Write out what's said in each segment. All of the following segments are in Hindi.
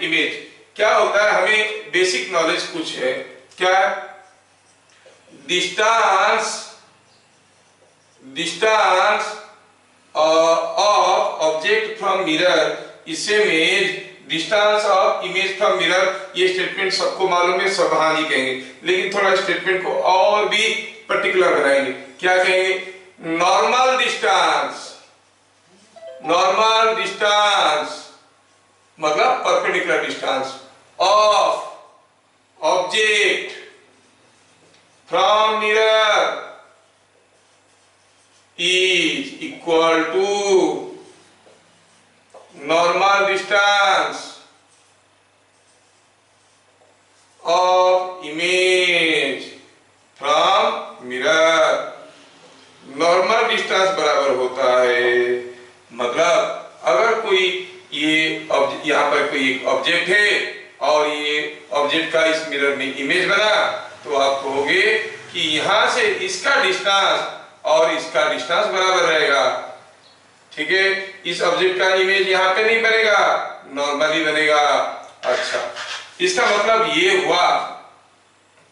इमेज क्या होता है, हमें बेसिक नॉलेज कुछ है क्या, distance of object from mirror is same as distance of image from mirror. ये स्टेटमेंट सबको मालूम है, सब हाँ जी कहेंगे, लेकिन थोड़ा स्टेटमेंट को और भी पर्टिकुलर बनाएंगे। क्या कहेंगे, नॉर्मल डिस्टेंस मतलब perpendicular distance of object from mirror is equal to normal distance of image from mirror। Normal distance बराबर होता है, मतलब अगर कोई यहाँ पर कोई एक ऑब्जेक्ट है और ये ऑब्जेक्ट का इस मिरर में इमेज बना, तो आप कहोगे कि यहां से इसका डिस्टेंस और इसका डिस्टेंस बराबर रहेगा। ठीक है, इस ऑब्जेक्ट का इमेज यहाँ पे नहीं बनेगा, नॉर्मली बनेगा। अच्छा, इसका मतलब ये हुआ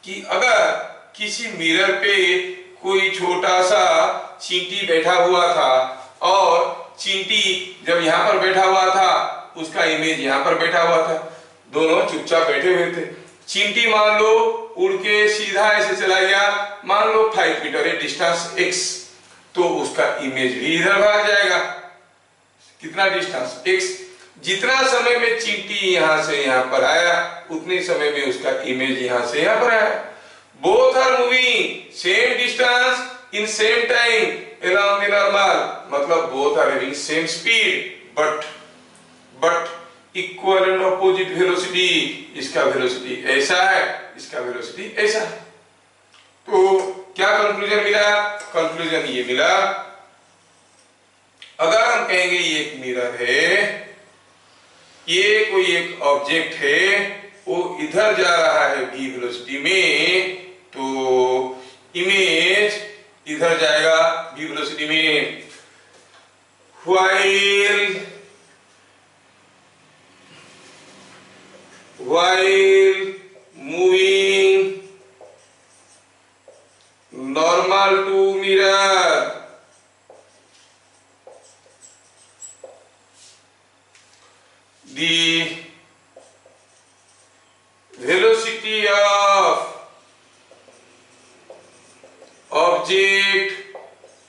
कि अगर किसी मिरर पे कोई छोटा सा चींटी बैठा हुआ था और चींटी जब यहाँ पर बैठा हुआ था उसका इमेज यहाँ पर बैठा हुआ था, दोनों चुपचाप बैठे हुए थे। चींटी मान लो उड़ के सीधा ऐसे चला गया, मान लो 5 मीटर है डिस्टेंस x, तो उसका इमेज भी इधर भाग जाएगा। कितना डिस्टेंस x, जितना समय में चींटी यहां से यहां पर आया उतने समय में उसका इमेज यहां से यहां पर आया। Both are moving same distance in same time along the normal, मतलब both are having same speed but equal and opposite velocity. इसका वेलोसिटी ऐसा है, इसका वेलोसिटी ऐसा है। तो क्या कंक्लूजन मिला, कंक्लूजन ये मिला, अगर हम कहेंगे ये एक मिरर है, ये कोई एक ऑब्जेक्ट है, वो इधर जा रहा है v वेलोसिटी में, तो इमेज इधर जाएगा v वेलोसिटी में। while moving normal to mirror, the velocity of object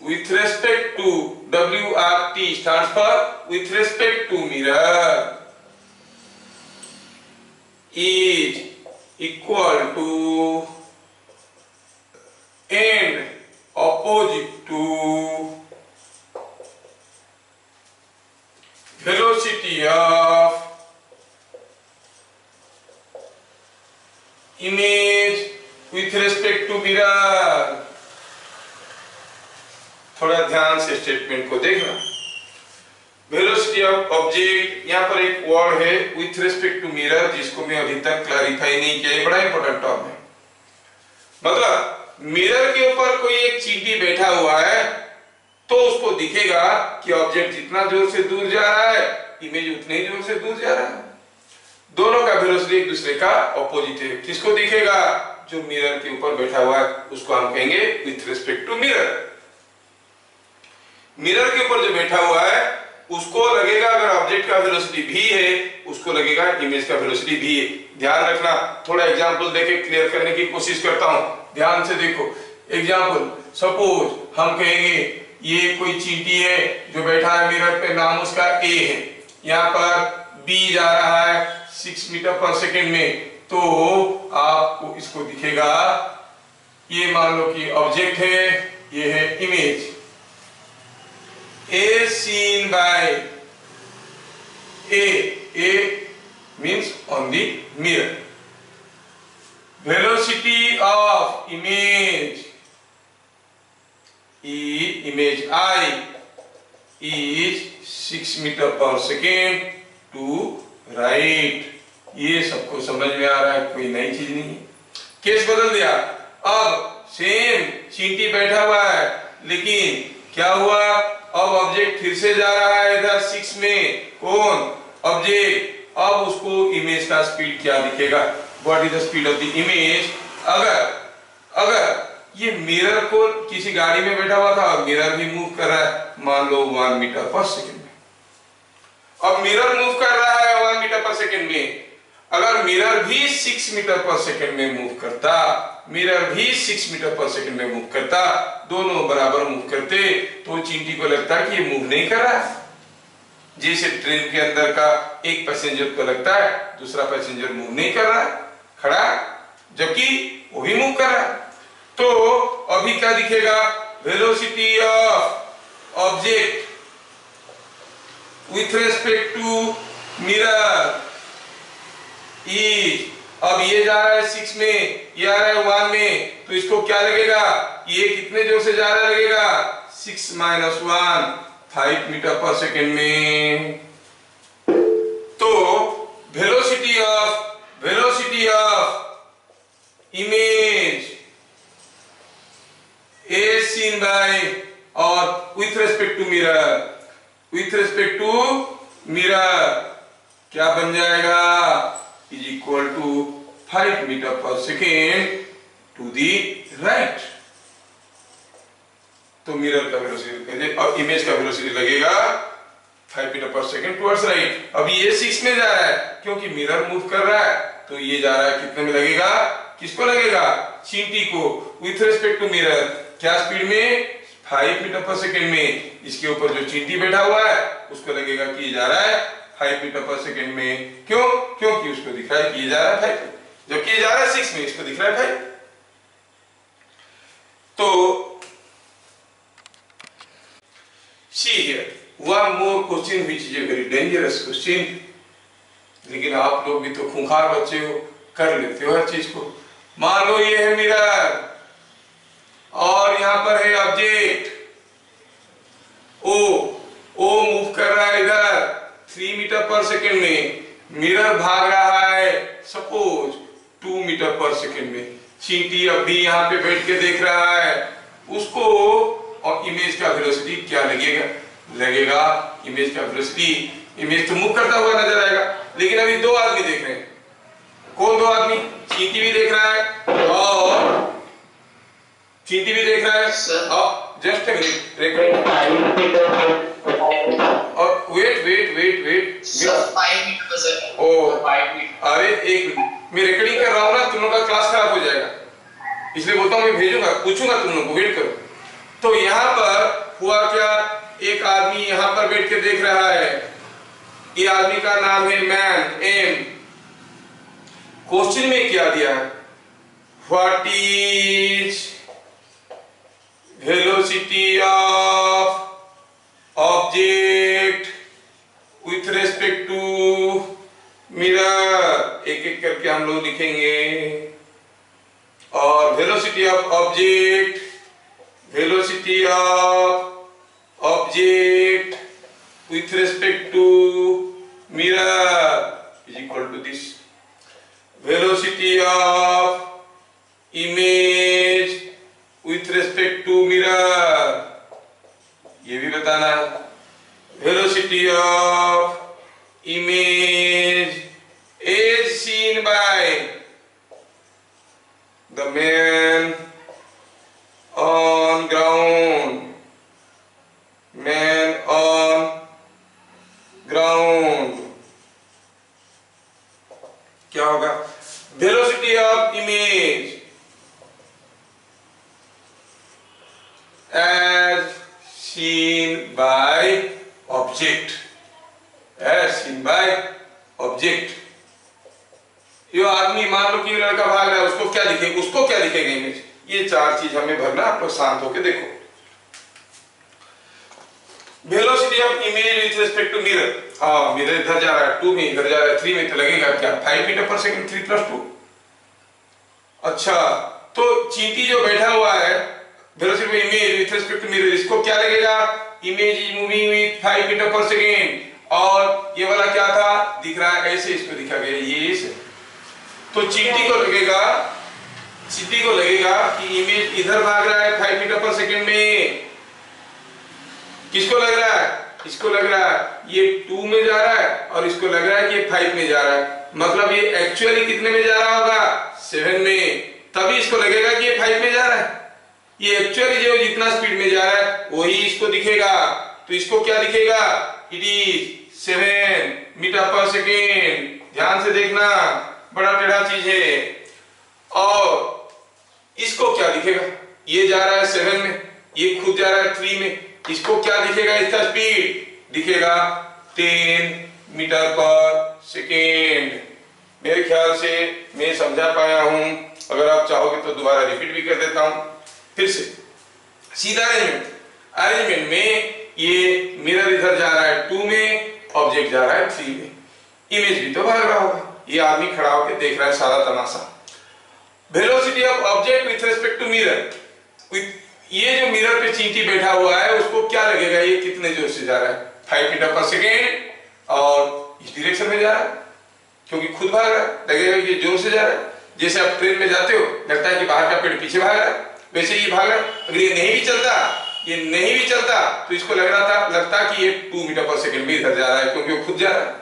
with respect to WRT stands for with respect to mirror is equal to and opposite to velocity of image with respect to mirror। थोड़ा ध्यान से स्टेटमेंट को देखना। वेलोसिटी ऑफ ऑब्जेक्ट, यहाँ पर एक वर्ड है विथ रिस्पेक्ट टू मिरर, जिसको मैं अभी तक क्लैरिफाई नहीं किया, ये बड़ा इंपॉर्टेंट टर्म है। मतलब मिरर के ऊपर कोई एक चींटी बैठा हुआ है तो उसको दिखेगा कि ऑब्जेक्ट जितना जोर से दूर जा रहा है इमेज उतने ही जोर से दूर जा रहा है। दोनों का वेलोसिटी एक दूसरे का ऑपोजिट है। किसको दिखेगा, जो मिरर के ऊपर बैठा हुआ है उसको हम कहेंगे with respect to mirror. Mirror के ऊपर जो बैठा हुआ है उसको लगेगा, अगर ऑब्जेक्ट का वेलोसिटी v है उसको लगेगा इमेज का वेलोसिटी v है। ध्यान रखना, थोड़ा एग्जांपल देके क्लियर करने की कोशिश करता हूं, ध्यान से देखो। एग्जांपल, सपोज हम कहेंगे ये कोई चींटी है जो बैठा है मिरर पे, नाम उसका a है, यहाँ पर b जा रहा है 6 मीटर पर सेकेंड में, तो आपको इसको दिखेगा, ये मान लो कि ऑब्जेक्ट है, ये है image. A seen by A means on the mirror. Velocity of image I is 6 meter per second to right। ये सबको समझ में आ रहा है, कोई नई चीज नहीं है। केस बदल दिया, अब सेम चींटी बैठा हुआ है, लेकिन क्या हुआ, अब ऑब्जेक्ट फिर से जा रहा है इधर 6 में, कौन ऑब्जेक्ट, अब उसको इमेज का स्पीड क्या दिखेगा, what is the speed of the image. अगर ये मिरर को किसी गाड़ी में बैठा हुआ था और मिरर भी मूव कर रहा है, मान लो 1 मीटर पर सेकंड में। अब मिरर मूव कर रहा है 1 मीटर पर सेकंड में, अगर मिरर भी 6 मीटर पर सेकंड में मूव करता, मिरर भी 6 मीटर पर सेकंड में मूव करता, दोनों बराबर मूव करते, तो चींटी को लगता है कि ये मूव नहीं कर रहा है। जैसे ट्रेन के अंदर का एक पैसेंजर को लगता है दूसरा पैसेंजर मूव नहीं कर रहा है, खड़ा, जबकि वो भी मूव कर रहा है। तो अभी क्या दिखेगा, velocity of object with respect to mirror is, अब ये जा रहा है 6 में, ये आ रहा है 1 में, तो इसको क्या लगेगा, ये कितने जोर से जा रहा लगेगा, 6 - 1 5 मीटर पर सेकेंड में। तो velocity of image is seen by और with respect to mirror क्या बन जाएगा, is equal to 5 metre per second to the right। तो मिरर का वेलोसिटी और इमेज का वेलोसिटी लगेगा 5 metre per second towards right. अभी ये 6 में जा रहा है क्योंकि मिरर मूव कर रहा है, तो ये जा रहा है कितने में लगेगा, किसको लगेगा, चींटी को, विथ रिस्पेक्ट टू मिरर क्या स्पीड में, 5 मीटर पर सेकेंड में। इसके ऊपर जो चींटी बैठा हुआ है उसको लगेगा कि जा रहा है 5 मीटर पर सेकेंड में। क्यों, क्योंकि उसको दिख रहा है कि जा रहा है 5, जबकि ये जा रहा है 6 में, इसको दिख रहा है 5। तो see here one more question which is a very dangerous question, लेकिन आप लोग भी तो खूंखार बच्चे हो, कर लेते हो हर चीज को। मान लो ये है मिरर और यहां पर है ऑब्जेक्ट ओ मूव कर रहा है इधर 3 मीटर पर सेकेंड में, मिरर भाग रहा है सपोज 2 मीटर पर सेकेंड में। चींटी अब भी यहाँ पे बैठ के देख रहा है उसको, और इमेज का वेलोसिटी क्या लगेगा इमेज का वेलोसिटी, इमेज तो मूव करता हुआ नजर आएगा, लेकिन अभी 2 आदमी देख रहे हैं। कौन 2 आदमी, चींटी भी देख रहा है और चींटी भी देख रहा है, और जस्ट और वेट अरे एक मिनट, मैं रिकॉर्डिंग कर रहा हूँ ना, तुम लोग का क्लास खराब हो जाएगा, इसलिए बोलता हूँ मैं भेजूंगा, पूछूंगा तुम लोग को, वेट करो। तो यहाँ पर हुआ क्या, एक आदमी यहाँ पर बैठ के देख रहा है, ये आदमी का नाम है मैन, एम। क्वेश्चन में क्या दिया है, what is velocity of object with respect to mirror, एक एक करके हम लोग लिखेंगे। और velocity of object with respect to mirror is equal to this, velocity of image with respect to mirror, ये भी बताना है। velocity of image is seen by the man on ground, man on ground, क्या होगा, velocity of image as seen by object, as seen by object। ये आदमी, मान लो कि लड़का भाग रहा है, उसको क्या दिखेगा, इमेज। ये 4 चीज हमें भरना, आप लोग शांत होकर देखो। Velocity of image with respect to mirror, हाँ मिरर इधर जा रहा है 2 में, इधर जा रहा है 3 में, तो लगेगा क्या, 5 मीटर पर सेकंड, 3 + 2। अच्छा, तो चींटी जो बैठा हुआ है, velocity of image with respect to mirror, इसको क्या लगेगा, image is moving with 5 metre per second, और ये वाला क्या था, दिख रहा है ऐसे, इसको दिखा गया ये ऐसे। तो चींटी को लगेगा कि इमेज इधर भाग रहा है 5 मीटर पर सेकंड में, किसको लग रहा है, इसको लग रहा है ये 2 में जा रहा है और इसको लग रहा है कि ये 5 में जा रहा है, मतलब ये एक्चुअली कितने में जा रहा होगा 7 में, तभी इसको लगेगा कि ये 5 में जा रहा है। ये एक्चुअली जो जितना स्पीड में जा रहा है वही इसको दिखेगा, तो इसको क्या दिखेगा, it is 7 metre per second. ध्यान से देखना, बड़ा टेढ़ा चीज है। और इसको क्या दिखेगा, ये जा रहा है 7 में, ये खुद जा रहा है 3 में, इसको क्या दिखेगा, इसका स्पीड दिखेगा 10 मीटर पर सेकेंड। मेरे ख्याल से मैं समझा पाया हूं, अगर आप चाहोगे तो दोबारा रिपीट भी कर देता हूं फिर से। सीधा अरेंजमेंट में ये मिरर इधर जा रहा है 2 में, ऑब्जेक्ट जा रहा है 3 में, इमेज भी तो भाग रहा होगा, ये आदमी खड़ा होकर देख रहा है सारा तमाशा। Velocity of object with respect to mirror, ये जो मिरर पे चींटी बैठा हुआ है उसको क्या लगेगा, ये कितने जोर से जा रहा है, 5 मीटर पर सेकेंड, और इस डायरेक्शन में जा रहा है क्योंकि खुद भाग रहा है, लगेगा कि जोर से जा रहा है। जैसे आप ट्रेन में जाते हो, लगता है कि बाहर का पेड़ पीछे भाग रहा है, वैसे ये भाग रहा है। अगर ये नहीं भी चलता तो इसको लगता कि ये 2 मीटर पर सेकेंड में इधर जा रहा है क्योंकि वो खुद जा रहा है।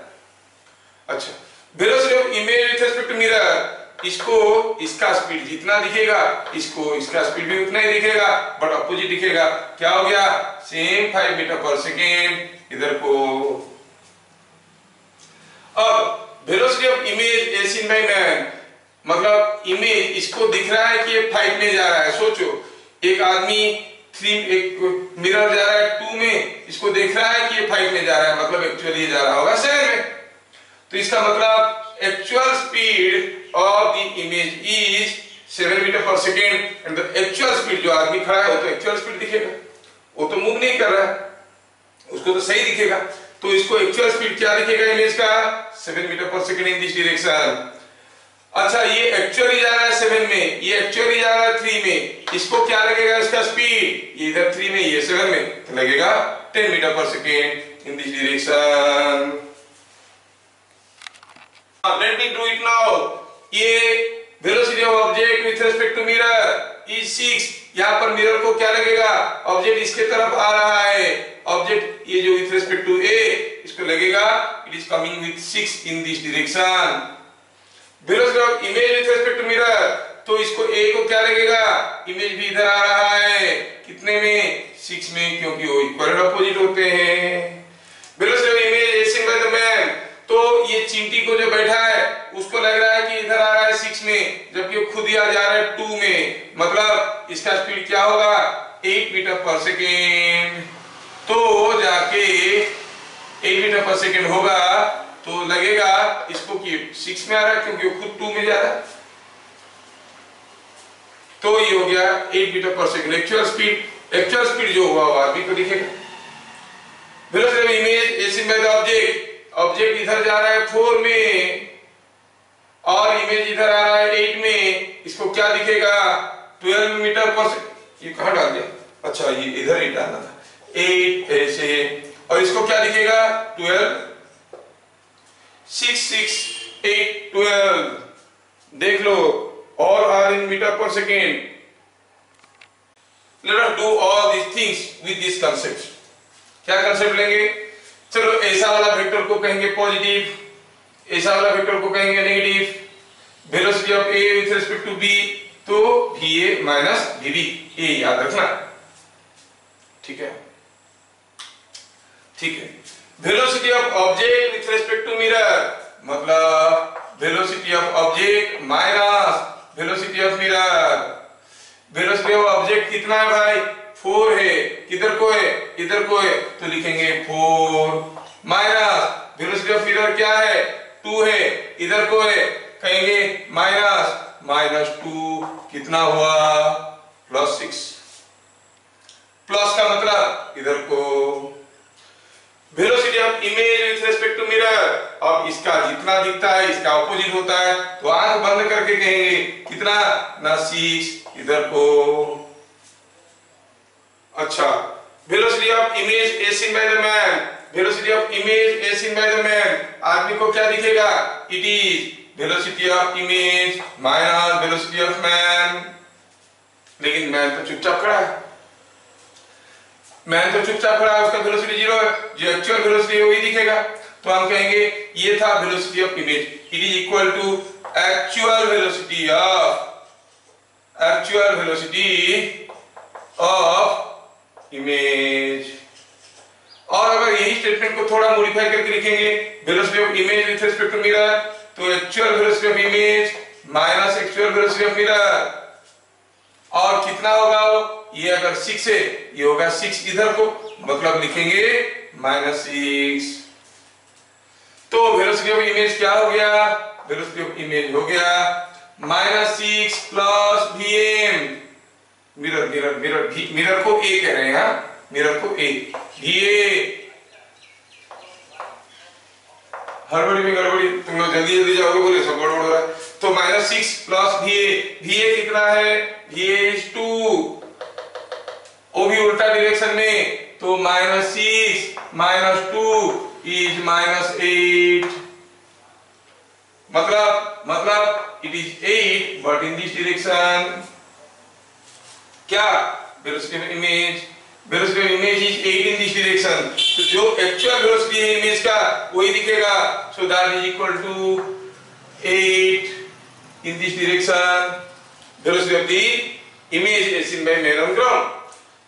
अच्छा, velocity of image with respect to mirror, इसको इसका स्पीड जितना दिखेगा इसको इसका स्पीड भी उतना ही दिखेगा, बट अपोजिट दिखेगा। क्या हो गया, सेम 5 मीटर पर सेकेंड इधर को। अब velocity of image as seen by man, मतलब इमेज इसको दिख रहा है कि ये 5 में जा रहा है। सोचो, एक आदमी एक मिरर जा रहा है 2 में, इसको देख रहा है कि ये 5 में जा रहा है, मतलब एक्चुअली जा रहा होगा 7 में। तो इसका मतलब actual speed of the image is 7 metre per second, and the actual speed, जो आदमी खड़ा है वो तो एक्चुअल स्पीड दिखेगा, वो तो मूव नहीं कर रहा है, उसको तो सही दिखेगा। तो इसको एक्चुअल स्पीड क्या दिखेगा इमेज का, 7 metre per second in this direction. अच्छा, ये एक्चुअली जा रहा है 7 में, ये एक्चुअली जा रहा है 3 में, इसको क्या लगेगा इसका स्पीड, ये इधर 3 में ये 7 में, तो लगेगा 10 metre per second in this direction. Let me do it now. ये velocity of object with respect to mirror is 6। यहाँ पर मिरर को क्या लगेगा, ऑब्जेक्ट इसके तरफ आ रहा है, ऑब्जेक्ट ये जो विथ रिस्पेक्ट टू ए, इसको लगेगा it is coming with 6 in this direction. Velocity of image with respect to mirror, तो इसको ए को क्या लगेगा, इमेज भी इधर आ रहा है, कितने में, 6 में, क्योंकि वो इक्वल एंड अपोजिट होते हैं। Velocity of image as seen by the man, तो ये चींटी को जो बैठा है उसको लग रहा है कि इधर आ रहा है 6 में, जबकि खुद ही आ जा रहा है 2 में, मतलब इसका स्पीड क्या होगा, 8 मीटर पर सेकेंड। तो जाके 8 मीटर पर सेकेंड होगा तो लगेगा इसको कि 6 में आ रहा है क्योंकि वो खुद 2 में जा रहा है। तो ये हो गया 8 metre per second actual speed जो हुआ वो आदमी को दिखेगा। Velocity of image as seen by the object इधर जा रहा है 4 में और इमेज इधर आ रहा है 8 में, इसको क्या दिखेगा, 12 मीटर पर सेकेंड। ये कहां डाल दिया, अच्छा ये इधर ही डालना था, 8 ऐसे, और इसको क्या दिखेगा, 12, 6 6 8 12। देख लो, all are in meter per second. Let us do all these things with this concept. क्या कंसेप्ट लेंगे, चलो ऐसा वाला वेक्टर को कहेंगे पॉजिटिव, ऐसा वाला वेक्टर को कहेंगे negative. Velocity of A with respect to B, तो va माइनस vb, ये याद रखना, ठीक है। Velocity of object with respect to mirror, मतलब velocity of object minus velocity of mirror. Velocity of object कितना है भाई, 4 है, किधर को है, इधर को है, तो लिखेंगे 4 माइनस वेलोसिटी ऑफ मिरर क्या है, 2 है, इधर को है, कहेंगे -2, कितना हुआ, +6। प्लस का मतलब इधर को। Velocity of image with respect to mirror, अब इसका जितना दिखता है इसका ऑपोजिट होता है, तो आंख बंद करके कहेंगे कितना, ना 6, इधर को। अच्छा, velocity of image as seen by the man, velocity of image as seen by the man, आदमी को क्या दिखेगा, it is velocity of image minus velocity of man. लेकिन मैन तो चुपचाप खड़ा है। मैन तो चुपचाप खड़ा है, उसका वेलोसिटी 0 है, जो एक्चुअल वेलोसिटी है वही दिखेगा। तो हम कहेंगे ये था velocity of image, it is equal to actual velocity of image. और अगर यही स्टेटमेंट को थोड़ा मॉडिफाई करके लिखेंगे, velocity of image with respect to mirror, तो actual velocity of image minus actual velocity of mirror. और कितना होगा ये, अगर 6 है ये होगा 6 इधर को, मतलब लिखेंगे -6। तो वेलोसिटी ऑफ इमेज क्या हो गया, वेलोसिटी ऑफ इमेज हो गया -6 प्लस vm, मिरर को a कह रहे हैं, मिरर को a, हड़बड़ी में गड़बड़ी, तुम लोग जल्दी जल्दी जाओगे बोले सब गड़बड़ हो रहा है। तो -6 प्लस va कितना है, va is 2, वो भी उल्टा डायरेक्शन में, तो -6 - 2 is -8, मतलब it is 8 but in this direction। क्या velocity of image, velocity of image is 8 in this direction, तो जो एक्चुअल वेलोसिटी है इमेज का वही दिखेगा, so that is equal to 8 in this direction, velocity of the image as seen by man on ground।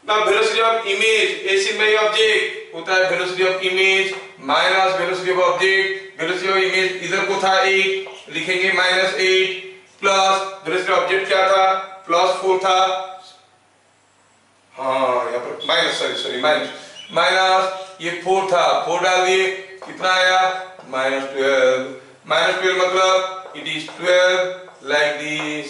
now velocity of image as seen by object होता है velocity of image minus velocity of object, velocity of image इधर को था 8, लिखेंगे -8 प्लस velocity of object क्या था, +4 था, हाँ यहाँ पर माइनस ये 4 था, 4 डाल दिए, कितना आया -12 मतलब it is 12 like this।